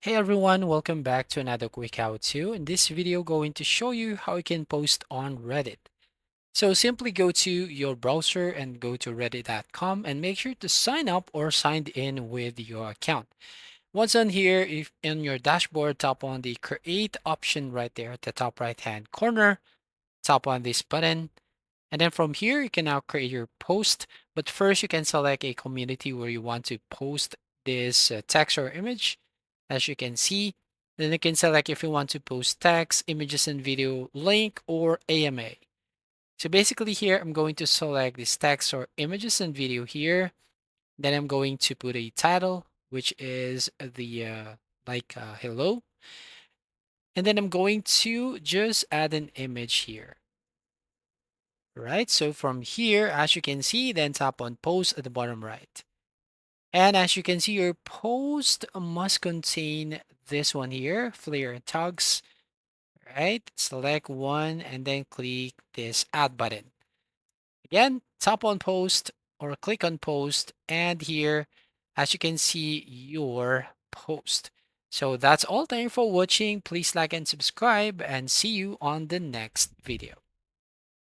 Hey everyone, welcome back to another quick how-to. In this video, going to show you how you can post on Reddit. So simply go to your browser and go to reddit.com and make sure to sign up or sign in with your account. Once on here, if in your dashboard, tap on the create option right there at the top right hand corner, tap on this button. And then from here, you can now create your post. But first, you can select a community where you want to post this text or image. As you can see, then you can select if you want to post text, images, and video, link, or AMA. So basically here, I'm going to select this text or images and video here. Then I'm going to put a title, which is the hello. And then I'm going to just add an image here. Right, so from here, as you can see, then tap on post at the bottom right. And as you can see, your post must contain this one here, flare tags, right? Select one and then click this add button. Again, tap on post or click on post, and here, as you can see, your post. So that's all. Thank you for watching. Please like and subscribe, and see you on the next video.